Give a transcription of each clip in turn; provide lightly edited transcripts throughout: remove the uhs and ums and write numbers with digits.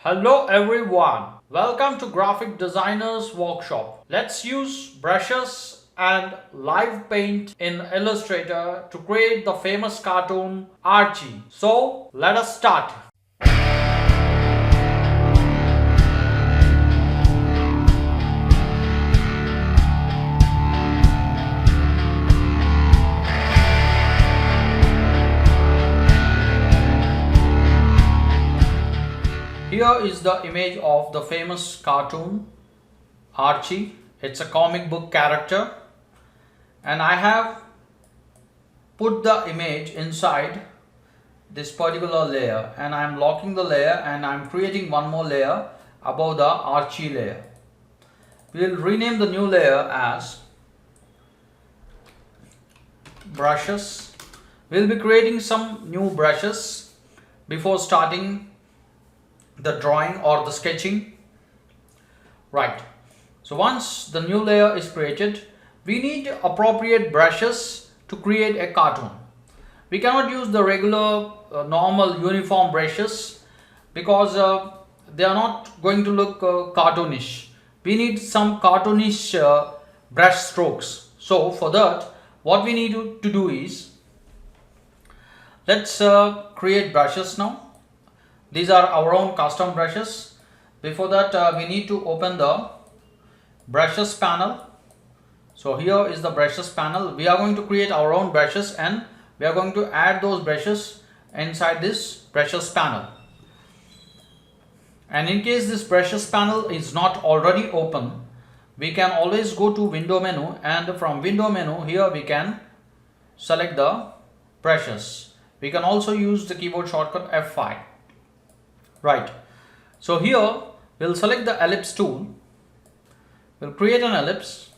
Hello everyone, welcome to Graphic Designers Workshop. Let's use brushes and live paint in Illustrator to create the famous cartoon Archie. So let us start. Here is the image of the famous cartoon Archie. It's a comic book character, and I have put the image inside this particular layer, and I'm locking the layer and I'm creating one more layer above the Archie layer. We'll rename the new layer as brushes. We'll be creating some new brushes before starting the drawing or the sketching. Right, so once the new layer is created, we need appropriate brushes to create a cartoon. We cannot use the regular normal uniform brushes because they are not going to look cartoonish. We need some cartoonish brush strokes. So for that, what we need to do is, let's create brushes now. These are our own custom brushes. Before that, we need to open the brushes panel. So here is the brushes panel. We are going to create our own brushes and we are going to add those brushes inside this brushes panel. And in case this brushes panel is not already open, we can always go to window menu, and from window menu here we can select the brushes. We can also use the keyboard shortcut F5. Right, so here we'll select the ellipse tool. We'll create an ellipse.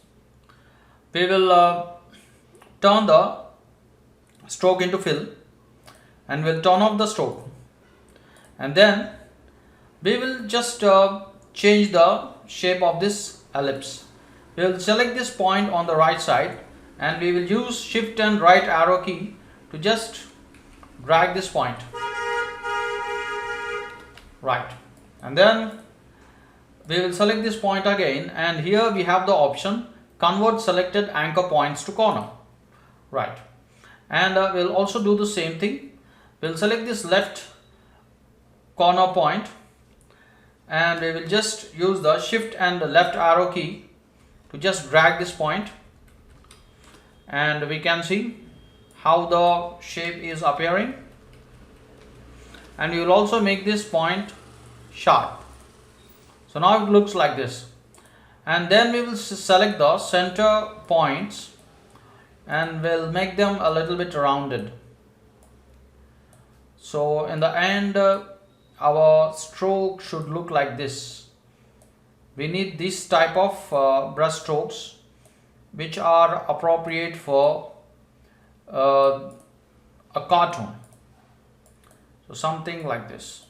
We will turn the stroke into fill, and we'll turn off the stroke, and then we will just change the shape of this ellipse. We will select this point on the right side, and we will use shift and right arrow key to just drag this point. Right, and then we will select this point again, and here we have the option convert selected anchor points to corner. Right, and we'll also do the same thing. We'll select this left corner point, and we will just use the shift and the left arrow key to just drag this point, and we can see how the shape is appearing. And we will also make this point sharp. So now it looks like this, and then we will select the center points and we'll make them a little bit rounded. So in the end, our stroke should look like this. We need this type of brush strokes which are appropriate for a cartoon. So something like this.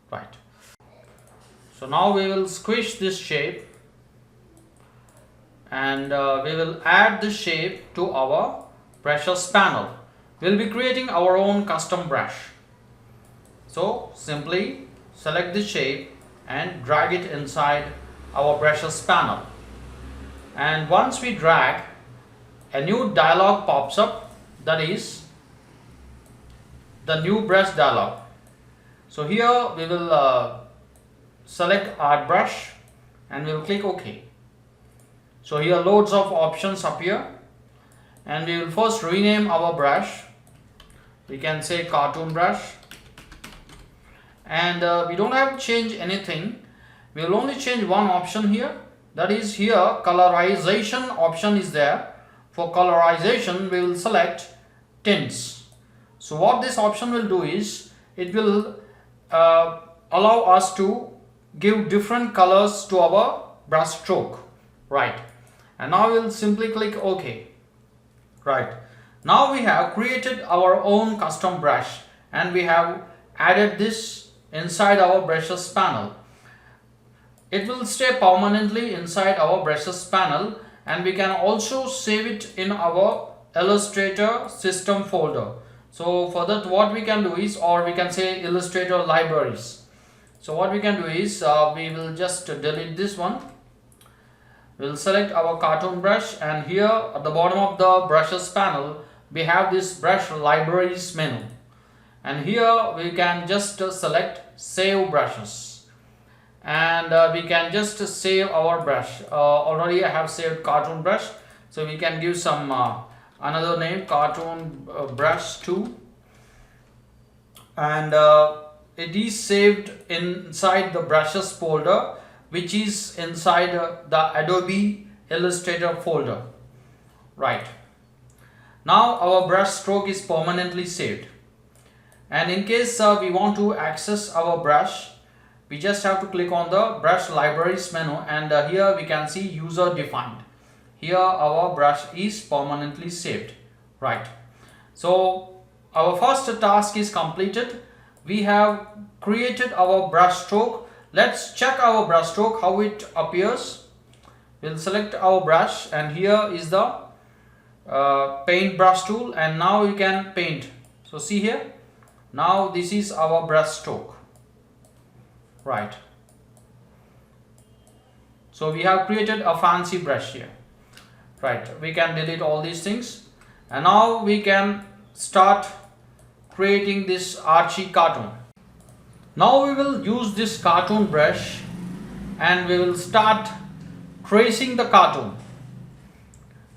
Right, so now we will squish this shape, and we will add the shape to our brushes panel. We'll be creating our own custom brush. So simply select the shape and drag it inside our brushes panel, and once we drag, a new dialog pops up, that is the new brush dialog. So here we will select art brush and we'll click OK. So here loads of options appear, and we will first rename our brush. We can say cartoon brush, and we don't have to change anything. We will only change one option here, that is here colorization option is there. For colorization we will select tints. So what this option will do is, it will allow us to give different colors to our brush stroke. Right, and now we'll simply click OK. Right, now we have created our own custom brush, and we have added this inside our brushes panel. It will stay permanently inside our brushes panel, and we can also save it in our Illustrator system folder. So for that, what we can do is, or we can say Illustrator libraries. So what we can do is we will just delete this one. We'll select our cartoon brush, and here at the bottom of the brushes panel we have this brush libraries menu, and here we can just select save brushes, and we can just save our brush. Already I have saved cartoon brush, so we can give some another name, cartoon brush 2, and it is saved inside the brushes folder, which is inside the Adobe Illustrator folder. Right. Now our brush stroke is permanently saved, and in case we want to access our brush, we just have to click on the brush libraries menu, and here we can see user defined. Here our brush is permanently saved. Right. So our first task is completed. We have created our brush stroke. Let's check our brush stroke, how it appears. We'll select our brush, and here is the paint brush tool, and now you can paint. So see here, now this is our brush stroke. Right. So we have created a fancy brush here. Right. We can delete all these things, and now we can start creating this Archie cartoon. Now we will use this cartoon brush, and we will start tracing the cartoon.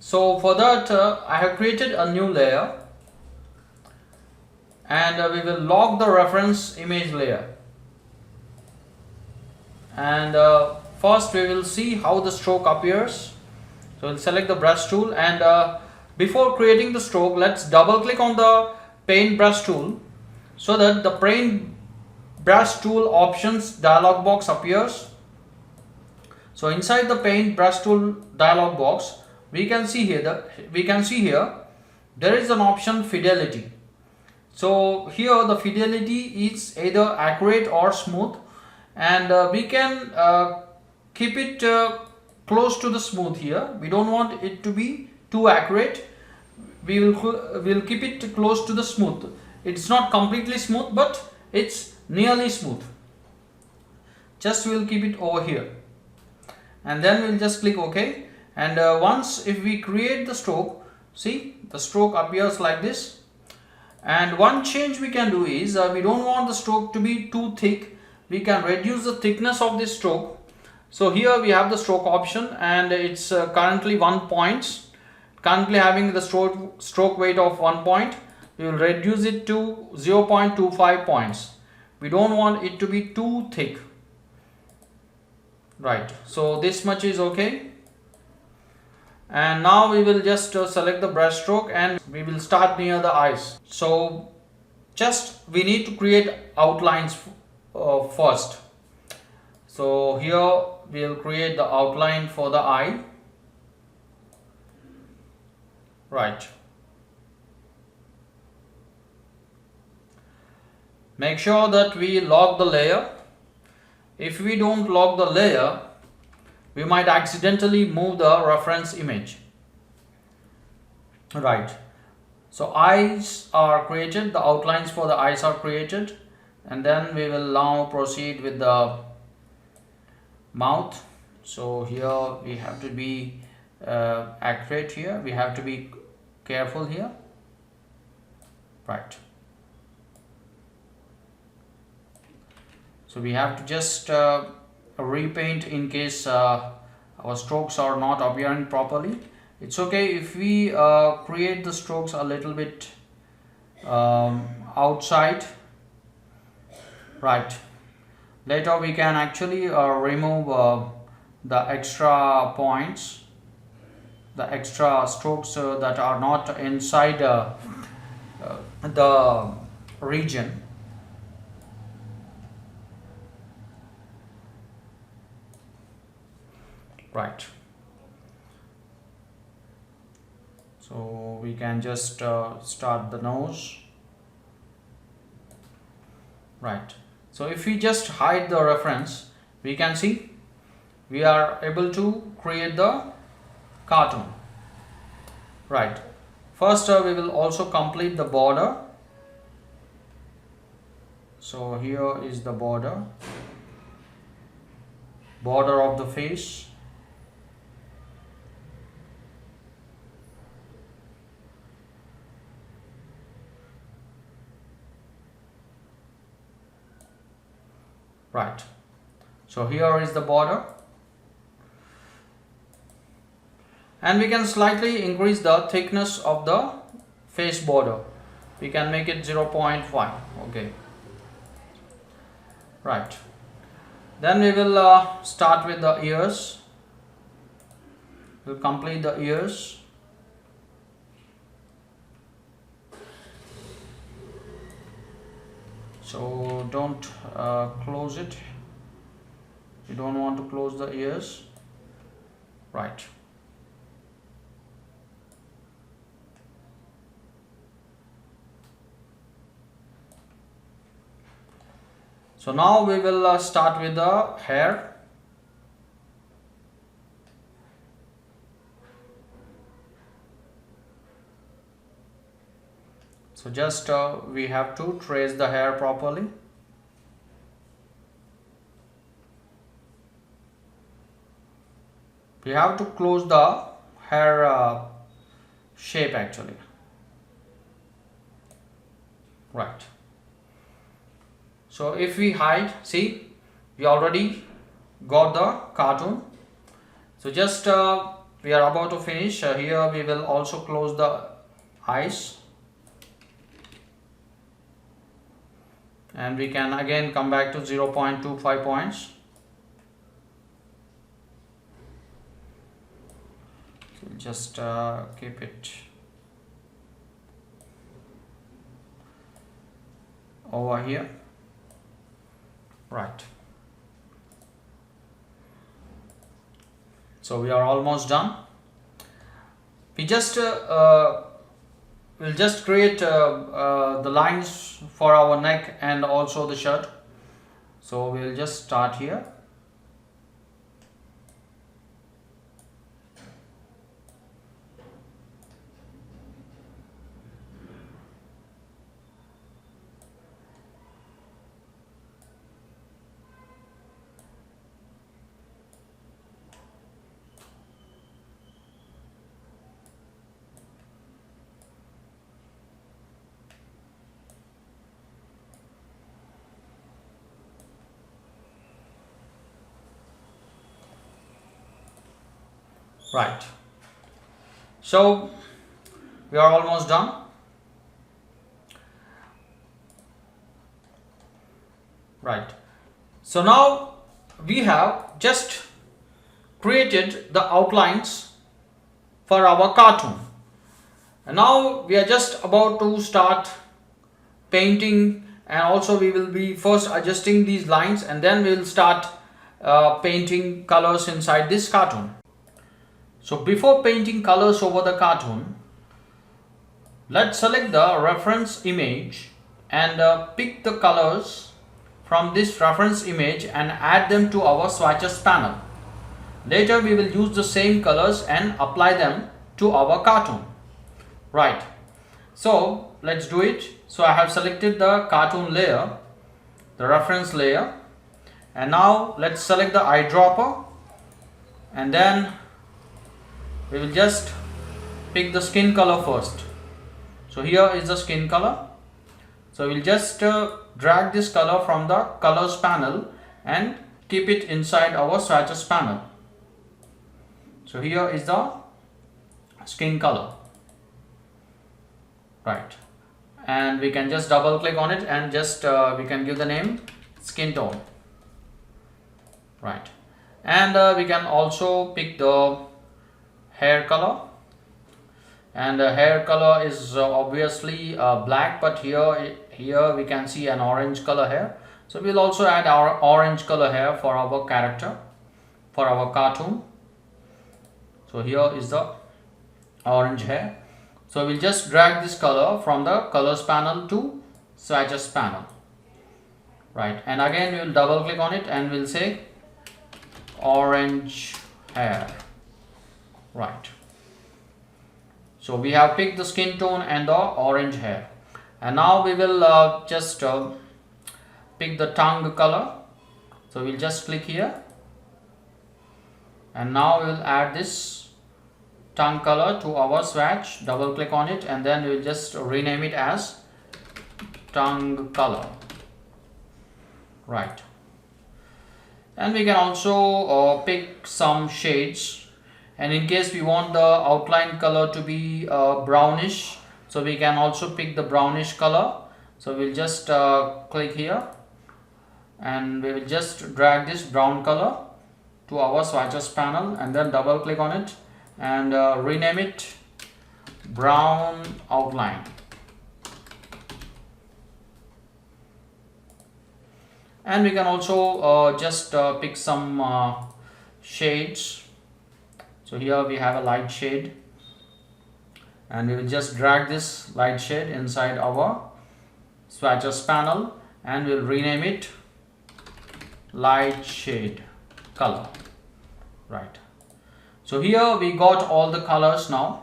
So for that I have created a new layer, and we will lock the reference image layer, and first we will see how the stroke appears. So we'll select the brush tool, and before creating the stroke, let's double click on the paint brush tool so that the paint brush tool options dialog box appears. So inside the paint brush tool dialog box, we can see here there is an option fidelity. So here the fidelity is either accurate or smooth, and we can keep it close to the smooth here. We don't want it to be too accurate. We'll keep it close to the smooth. It's not completely smooth, but it's nearly smooth. Just we'll keep it over here, and then we'll just click OK. And once if we create the stroke, see the stroke appears like this. And one change we can do is we don't want the stroke to be too thick. We can reduce the thickness of this stroke. So here we have the stroke option, and it's currently 1 point. Currently having the stroke weight of 1 point. We will reduce it to 0.25 points. We don't want it to be too thick. Right. So this much is okay. And now we will just select the brush stroke, and we will start near the eyes. So just we need to create outlines first. So here we will create the outline for the eye. Right. Make sure that we lock the layer. If we don't lock the layer, we might accidentally move the reference image. Right. So eyes are created, the outlines for the eyes are created, and then we will now proceed with the mouth. So here we have to be accurate here. We have to be careful here. Right. So we have to just repaint in case our strokes are not appearing properly. It's okay if we create the strokes a little bit outside. Right. Later we can actually remove the extra points, the extra strokes that are not inside the region. Right. So we can just start the nose. Right. So if we just hide the reference, we can see we are able to create the cartoon. Right. First we will also complete the border. So here is the border. border of the face. Right, so here is the border, and we can slightly increase the thickness of the face border. We can make it 0.5. okay, right. Then we will start with the ears. We'll complete the ears. So don't close it. You don't want to close the ears. Right. So now we will start with the hair. So just we have to trace the hair properly. We have to close the hair shape actually. Right. So if we hide, see, we already got the cartoon. So just we are about to finish. Here we will also close the eyes. And we can again come back to 0.25 points. So just keep it over here. Right. So we are almost done. We just we'll just create the lines for our neck and also the shirt. So we'll just start here. Right. So we are almost done. Right. So now we have just created the outlines for our cartoon. And now we are just about to start painting, and also we will be first adjusting these lines, and then we will start painting colors inside this cartoon. So before painting colors over the cartoon, let's select the reference image and pick the colors from this reference image and add them to our swatches panel. Later we will use the same colors and apply them to our cartoon. Right. So let's do it. So I have selected the cartoon layer, the reference layer, and now let's select the eyedropper, and then we will just pick the skin color first. So here is the skin color. So we'll just drag this color from the colors panel and keep it inside our swatches panel. So here is the skin color. Right. And we can just double click on it and just we can give the name skin tone. Right. And we can also pick the hair color, and the hair color is obviously black, but here we can see an orange color hair. So we'll also add our orange color hair for our character, for our cartoon. So here is the orange hair. So we'll just drag this color from the colors panel to swatches panel. Right, and again we will double click on it and we'll say orange hair. Right. So we have picked the skin tone and the orange hair, and now we will just pick the tongue color. So we'll just click here And now we'll add this tongue color to our swatch. Double click on it and then we'll just rename it as tongue color. Right. And we can also pick some shades, and in case we want the outline color to be brownish, so we can also pick the brownish color. So we'll just click here and we will just drag this brown color to our swatches panel and then double click on it and rename it brown outline. And we can also just pick some shades. So here we have a light shade and we will just drag this light shade inside our swatches panel and we'll rename it light shade color. Right. So here we got all the colors now,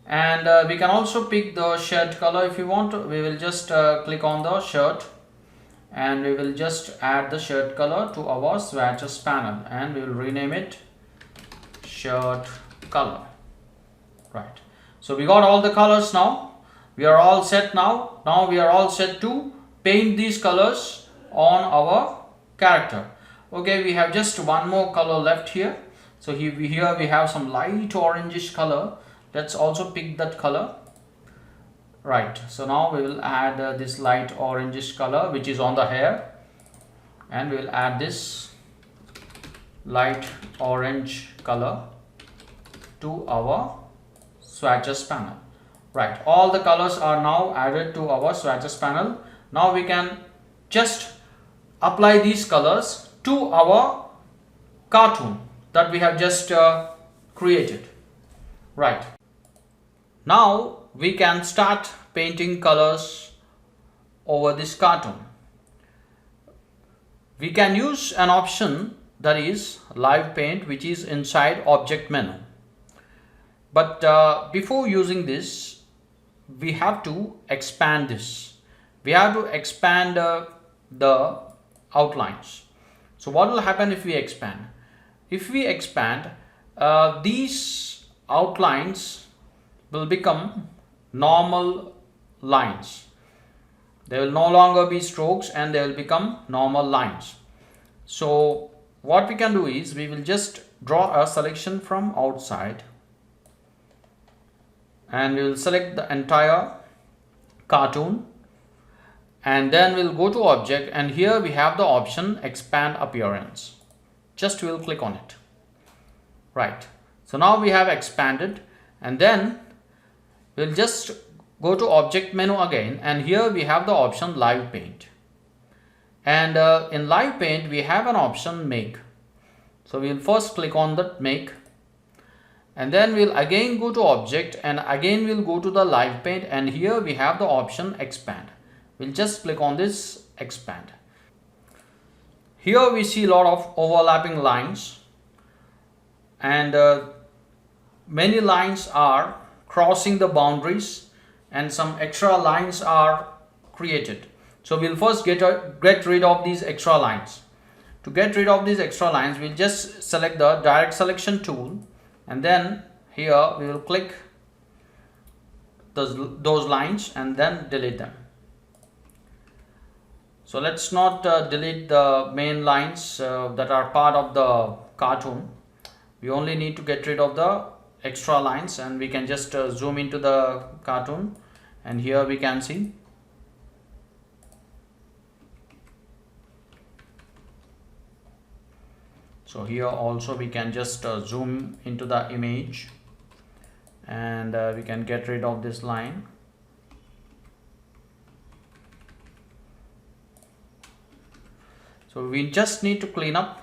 and we can also pick the shirt color if you want. We will just click on the shirt and we will just add the shirt color to our swatches panel and we will rename it shirt color. Right. So we got all the colors now. We are all set now. Now we are all set to paint these colors on our character. Okay, we have just one more color left here. So here we have some light orangish color. Let's also pick that color. Right, so now we will add this light orangish color which is on the hair, and we will add this light orange color to our swatches panel. Right, all the colors are now added to our swatches panel. Now we can just apply these colors to our cartoon that we have just created. Right, now we can start painting colors over this cartoon. We can use an option that is live paint, which is inside object menu. But before using this, we have to expand this. We have to expand the outlines. So what will happen if we expand? If we expand, these outlines will become normal lines. They will no longer be strokes and they will become normal lines. So what we can do is we will just draw a selection from outside and we will select the entire cartoon, and then we'll go to object, and here we have the option expand appearance. Just we'll click on it. Right, so now we have expanded, and then we'll just go to object menu again, and here we have the option live paint, and in live paint we have an option make. So we'll first click on that make, and then we'll again go to object, and again we'll go to the live paint, and here we have the option expand. We'll just click on this expand. Here we see a lot of overlapping lines, and many lines are crossing the boundaries and some extra lines are created. So we'll first get rid of these extra lines. To get rid of these extra lines, we'll just select the direct selection tool, and then here we will click those lines and then delete them. So let's not delete the main lines that are part of the cartoon. We only need to get rid of the extra lines, and we can just zoom into the cartoon, and here we can see. So here also we can just zoom into the image, and we can get rid of this line. So we just need to clean up.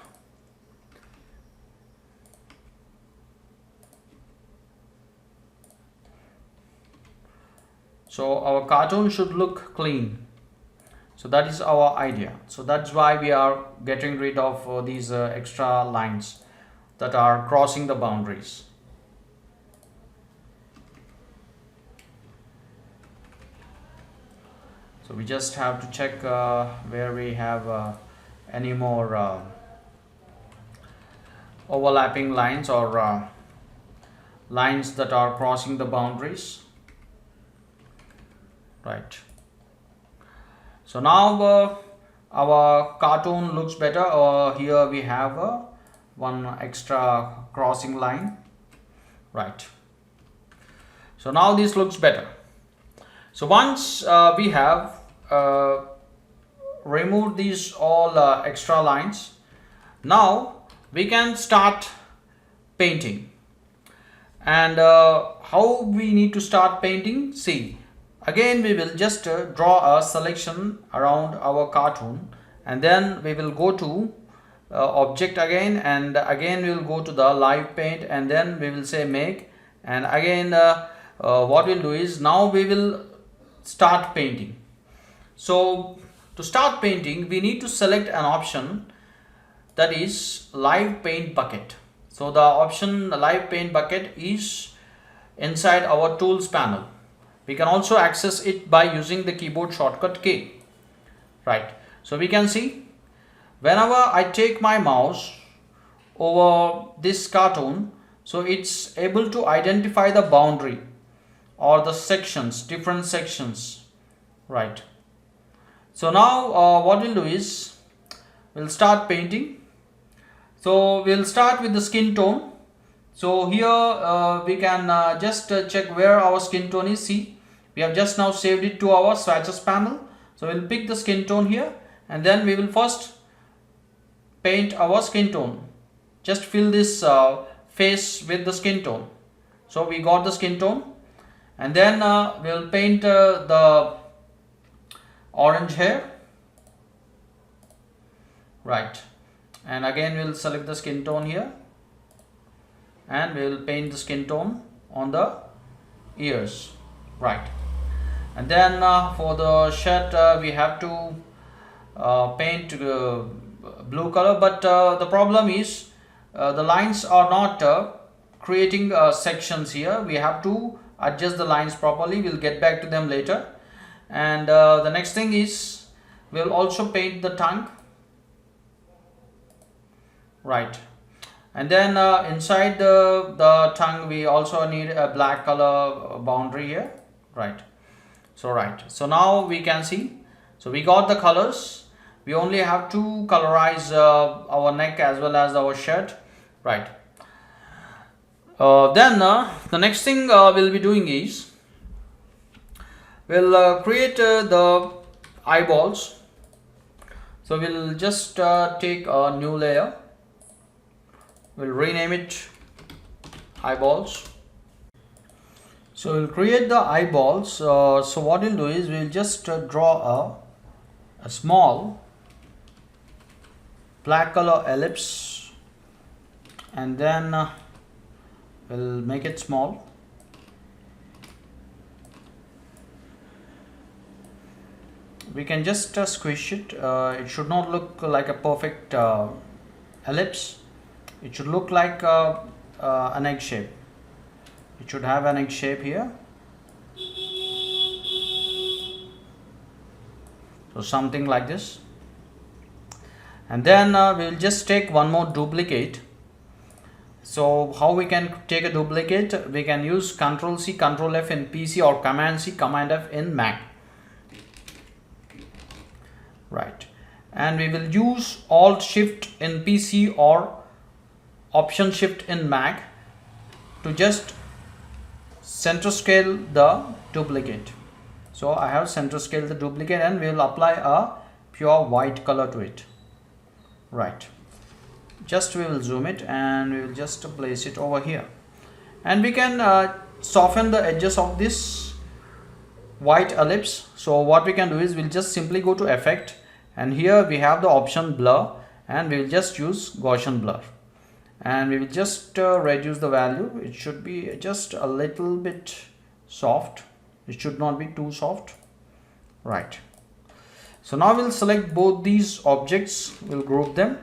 So our cartoon should look clean. So that is our idea. So that's why we are getting rid of these extra lines that are crossing the boundaries. So we just have to check where we have any more overlapping lines or lines that are crossing the boundaries. Right. So now our cartoon looks better. Here we have one extra crossing line. Right. So now this looks better. So once we have removed these all extra lines, now we can start painting. And how we need to start painting? See, again we will just draw a selection around our cartoon, and then we will go to object again, and again we will go to the live paint, and then we will say make, and again what we'll do is now we will start painting. So to start painting, we need to select an option, that is live paint bucket. So the option live paint bucket is inside our tools panel. We can also access it by using the keyboard shortcut K. Right. So we can see whenever I take my mouse over this cartoon, so it's able to identify the boundary or the sections, different sections. Right. So now what we'll do is we'll start painting. So we'll start with the skin tone. So here we can just check where our skin tone is. See, we have just now saved it to our swatches panel. So we'll pick the skin tone here, and then we will first paint our skin tone. Just fill this face with the skin tone. So we got the skin tone, and then we'll paint the orange hair. Right. And again we'll select the skin tone here, and we will paint the skin tone on the ears. Right. And then for the shirt we have to paint blue color, but the problem is the lines are not creating sections here. We have to adjust the lines properly. We'll get back to them later. And the next thing is we'll also paint the tongue. Right. And then inside the tongue we also need a black color boundary here. Right. So now we can see, so we got the colors. We only have to colorize our neck as well as our shirt. Right. Then the next thing we'll be doing is we'll create the eyeballs. So we'll just take a new layer. We'll rename it eyeballs. So we'll create the eyeballs. So what we'll do is we'll just draw a small black color ellipse, and then we'll make it small. We can just squish it. It should not look like a perfect ellipse. It should look like an egg shape. It should have an egg shape here. So something like this. And then we'll just take one more duplicate. So how we can take a duplicate? We can use Ctrl C, Ctrl F in PC, or Command C, Command F in Mac. Right. And we will use Alt Shift in PC or Option Shift in Mac to just center scale the duplicate. So I have center scale the duplicate, and we will apply a pure white color to it. Right. Just we will zoom it, and we will just place it over here, and we can soften the edges of this white ellipse. So what we can do is we'll just simply go to Effect, and here we have the option Blur, and we will just use Gaussian blur, and we will just reduce the value. It should be just a little bit soft. It should not be too soft. Right. So now we'll select both these objects, we'll group them,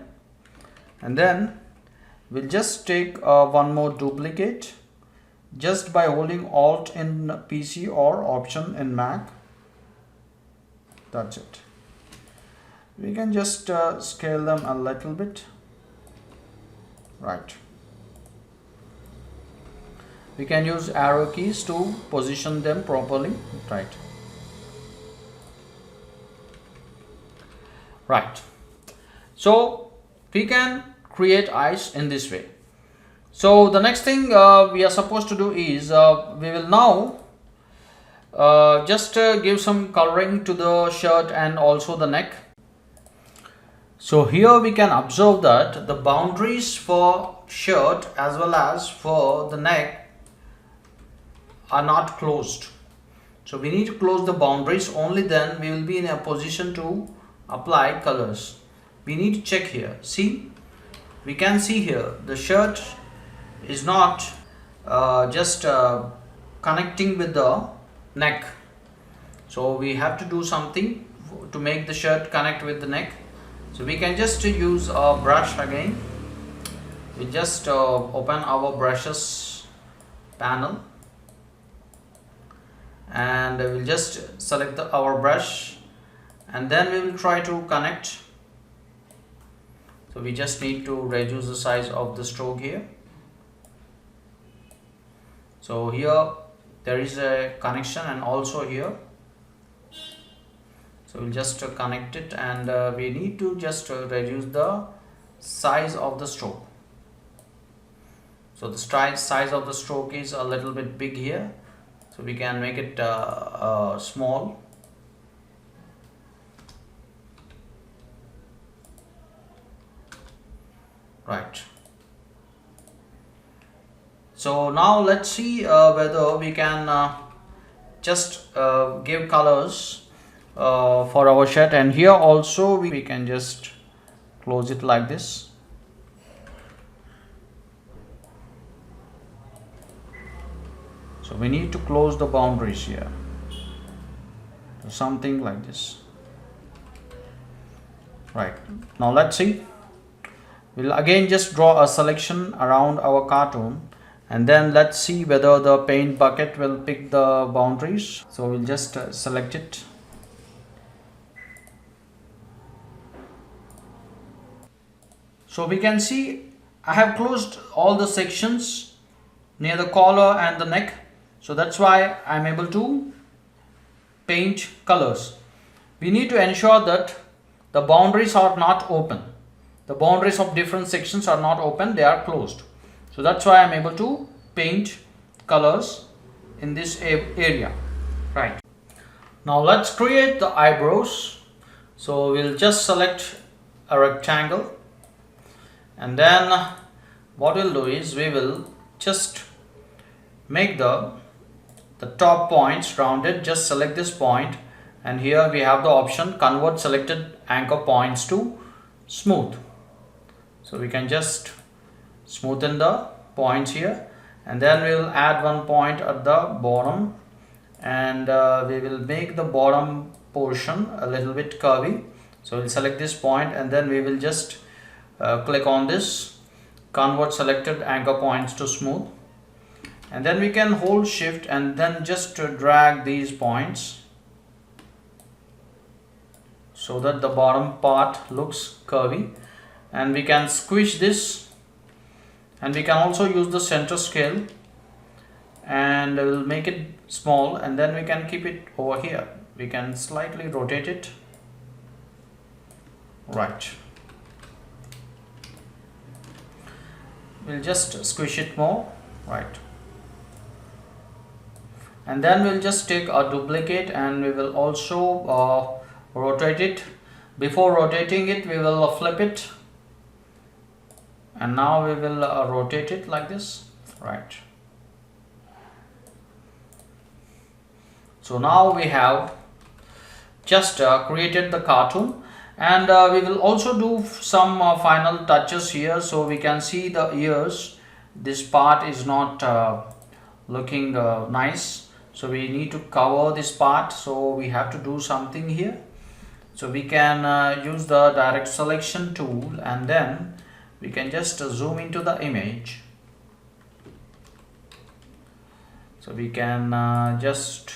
and then we'll just take one more duplicate just by holding Alt in PC or Option in Mac. That's it. We can just scale them a little bit. Right. We can use arrow keys to position them properly. Right. Right. So we can create eyes in this way. So the next thing we are supposed to do is we will now just give some coloring to the shirt and also the neck. So here we can observe that the boundaries for shirt as well as for the neck are not closed. So we need to close the boundaries, only then we will be in a position to apply colors. We need to check here. See, we can see here the shirt is not just connecting with the neck. So we have to do something to make the shirt connect with the neck. So we can just use a brush again. We just open our brushes panel and we'll just select our brush and then we will try to connect. So we just need to reduce the size of the stroke here. So here there is a connection and also here. So we'll just connect it and we need to just reduce the size of the stroke. So the size of the stroke is a little bit big here. So we can make it small. Right. So now let's see whether we can just give colors for our shirt, and here also we can just close it like this. So we need to close the boundaries here, something like this. Right, now let's see. We'll again just draw a selection around our cartoon and then let's see whether the paint bucket will pick the boundaries. So we'll just select it. So we can see I have closed all the sections near the collar and the neck. So that's why I'm able to paint colors. We need to ensure that the boundaries are not open. The boundaries of different sections are not open, they are closed. So that's why I'm able to paint colors in this area. Right. Now let's create the eyebrows. So we'll just select a rectangle. And then what we'll do is we will just make the top points rounded. Just select this point and here we have the option convert selected anchor points to smooth. So we can just smoothen the points here and then we will add one point at the bottom and we will make the bottom portion a little bit curvy. So we'll select this point and then we will just click on this convert selected anchor points to smooth, and then we can hold shift and then just drag these points so that the bottom part looks curvy, and we can squish this and we can also use the center scale and we'll make it small and then we can keep it over here. We can slightly rotate it. Right. We'll just squish it more. Right. And then we'll just take a duplicate and we will also rotate it. Before rotating it, we will flip it. And now we will rotate it like this. Right. So now we have just created the cartoon, and we will also do some final touches here. So we can see the ears. This part is not looking nice. So we need to cover this part. So we have to do something here. So we can use the direct selection tool and then we can just zoom into the image. So we can just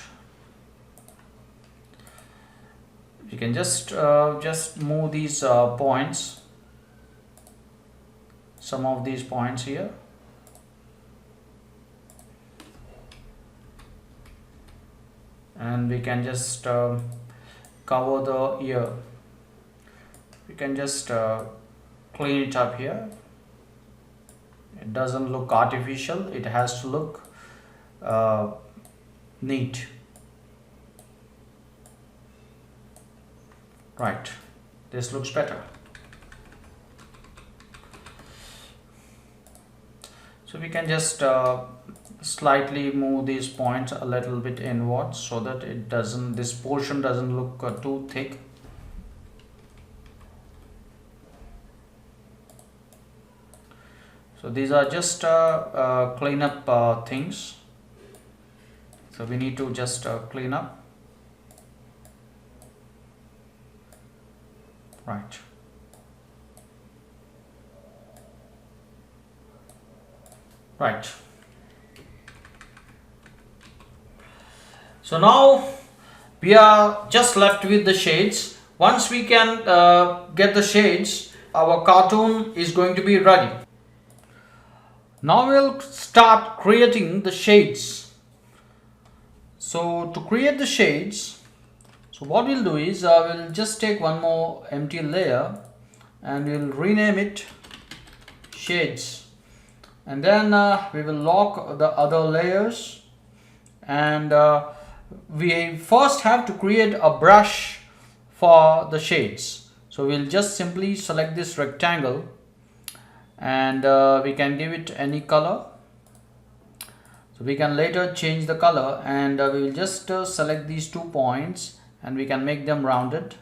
move these points some of these points here. And we can just cover the ear. We can just clean it up here. It doesn't look artificial, it has to look neat. Right, this looks better. So we can just slightly move these points a little bit inwards so that it doesn't, this portion doesn't look too thick. So these are just cleanup things. So we need to just clean up. Right. Right. So now we are just left with the shades. Once we can get the shades, our cartoon is going to be ready. Now we'll start creating the shades. So to create the shades, so what we'll do is we'll just take one more empty layer and we'll rename it shades. And then we will lock the other layers, and we first have to create a brush for the shades. So we'll just simply select this rectangle and we can give it any color. So we can later change the color, and we will just select these 2 points and we can make them rounded,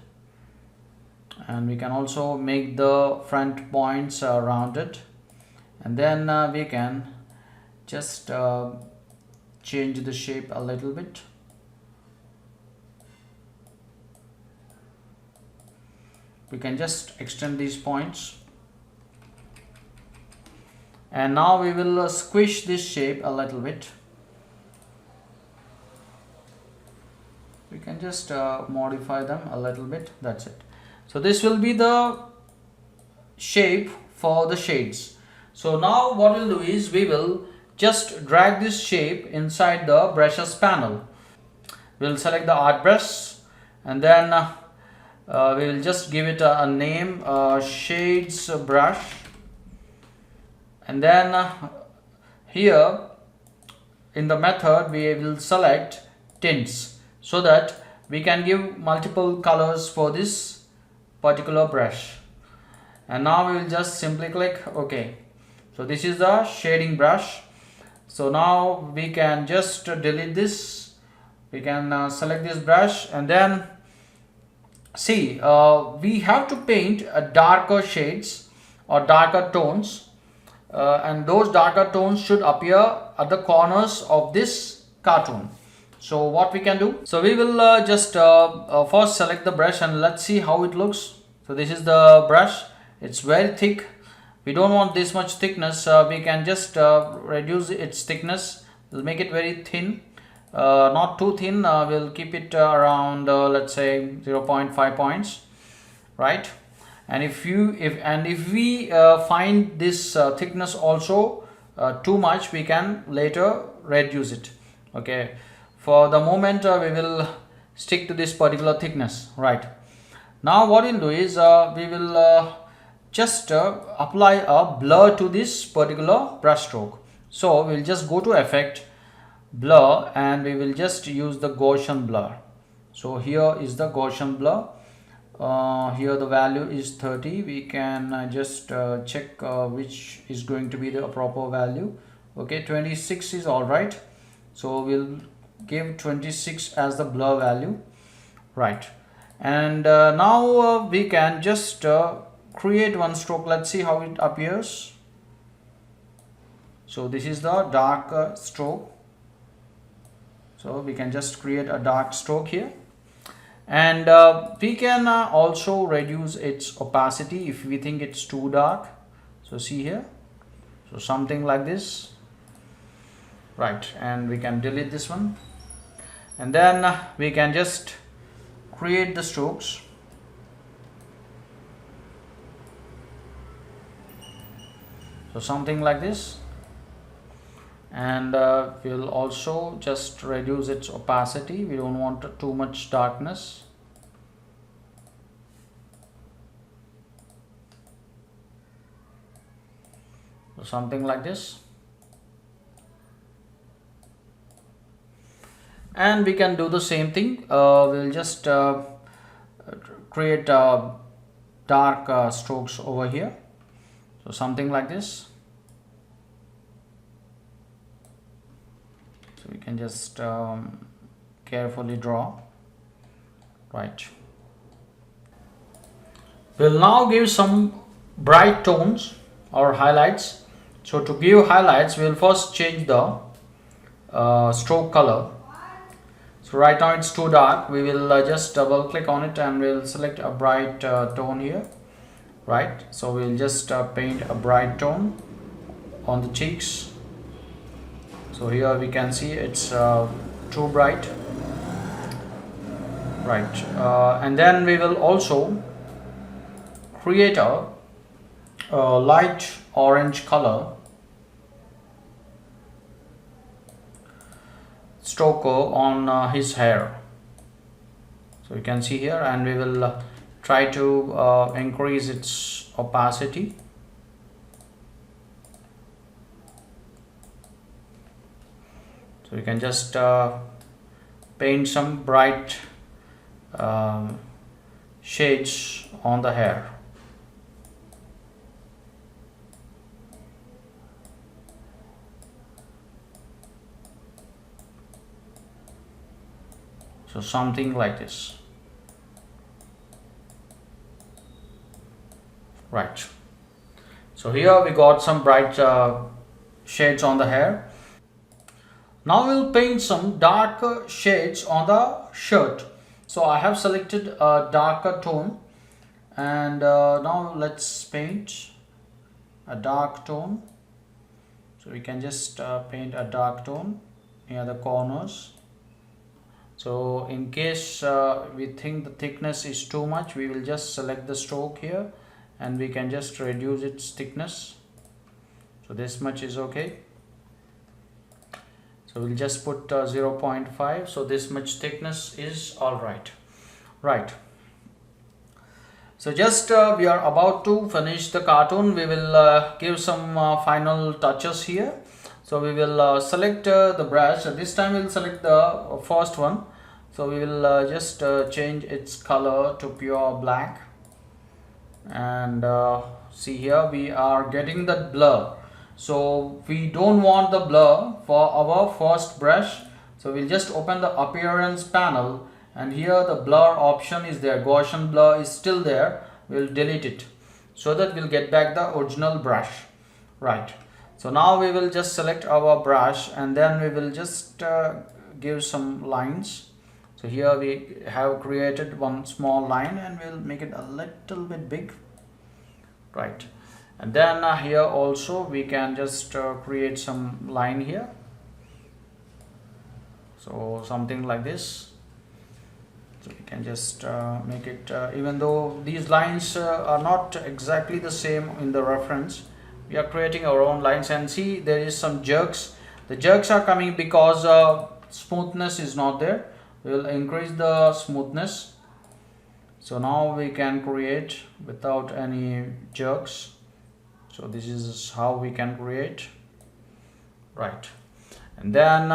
and we can also make the front points rounded. And then we can just change the shape a little bit. We can just extend these points. And now we will squish this shape a little bit. We can just modify them a little bit. That's it. So this will be the shape for the shades. So now what we'll do is we will just drag this shape inside the brushes panel. We'll select the art brush, and then we will just give it a name, shades brush. And then here in the method we will select tints, so that we can give multiple colors for this particular brush. And now we will just simply click OK. So this is the shading brush. So now we can just delete this. We can select this brush, and then see we have to paint a darker shades or darker tones, and those darker tones should appear at the corners of this cartoon. So what we can do, so we will just first select the brush and let's see how it looks. So this is the brush. It's very thick. We don't want this much thickness. We can just reduce its thickness. We'll make it very thin, not too thin. We'll keep it around let's say 0.5 points, right? And if we find this thickness also too much, we can later reduce it. Okay, for the moment we will stick to this particular thickness. Right, now what we'll do is we will just apply a blur to this particular brush stroke. So we'll just go to effect, blur, and we will just use the Gaussian blur. So here is the Gaussian blur. Here the value is 30. We can just check which is going to be the proper value. Okay, 26 is all right. So we'll give 26 as the blur value. Right, and now we can just create one stroke. Let's see how it appears. So this is the dark stroke. So we can just create a dark stroke here, and we can also reduce its opacity if we think it's too dark. So see here, so something like this. Right, and we can delete this one, and then we can just create the strokes. So something like this. And we'll also just reduce its opacity. We don't want too much darkness. So something like this. And we can do the same thing. We'll just create dark strokes over here. So something like this. So we can just carefully draw. Right. We'll now give some bright tones or highlights. So to give highlights, we'll first change the stroke color. So right now it's too dark. We will just double click on it and we'll select a bright tone here. Right. So we'll just paint a bright tone on the cheeks. So here we can see it's too bright. Right. And then we will also create a light orange color stroke on his hair. So you can see here, and we will try to increase its opacity. So you can just paint some bright shades on the hair. So something like this. Right. So here we got some bright shades on the hair. Now we'll paint some darker shades on the shirt. So I have selected a darker tone, and now let's paint a dark tone. So we can just paint a dark tone near the corners. So in case we think the thickness is too much, we will just select the stroke here and we can just reduce its thickness. So this much is okay. So we'll just put 0.5. So this much thickness is all right. Right. So just we are about to finish the cartoon. We will give some final touches here. So we will select the brush. This time we'll select the first one. So we will just change its color to pure black. And see here we are getting the blur. So we don't want the blur for our first brush. So we'll just open the appearance panel, and here the blur option is there. Gaussian blur is still there. We'll delete it so that we'll get back the original brush. Right. So now we will just select our brush, and then we will just give some lines. So here we have created one small line, and we'll make it a little bit big. Right. And then here also we can just create some line here. So something like this. So we can just make it, even though these lines are not exactly the same in the reference, we are creating our own lines. And see, there is some jerks. The jerks are coming because smoothness is not there. We will increase the smoothness. So now we can create without any jerks. So this is how we can create. Right. And then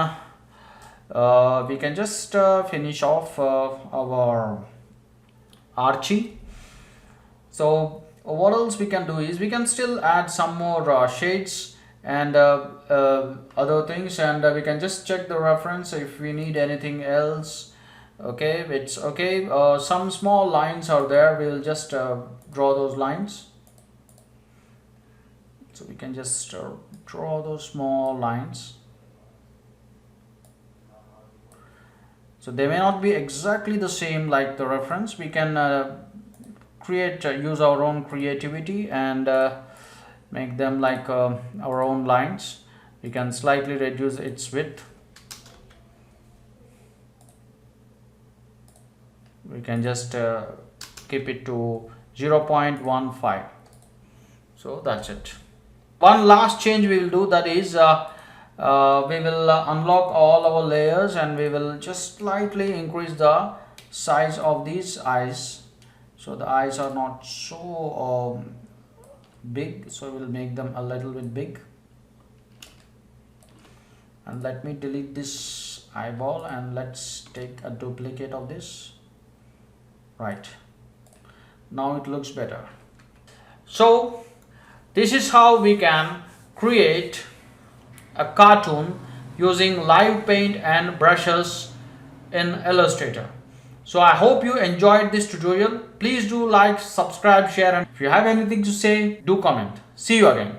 we can just finish off our Archie. So what else we can do is we can still add some more shades and other things, and we can just check the reference if we need anything else. Okay, it's okay. Some small lines are there. We will just draw those lines. So we can just draw those small lines. So they may not be exactly the same like the reference. We can use our own creativity and make them like our own lines. We can slightly reduce its width. We can just keep it to 0.15. So that's it. One last change we will do, that is we will unlock all our layers and we will just slightly increase the size of these eyes, so the eyes are not so big, so we'll make them a little bit big. And let me delete this eyeball and let's take a duplicate of this. Right, now it looks better. So this is how we can create a cartoon using live paint and brushes in Illustrator. So I hope you enjoyed this tutorial. Please do like, subscribe, share, and if you have anything to say, do comment. See you again.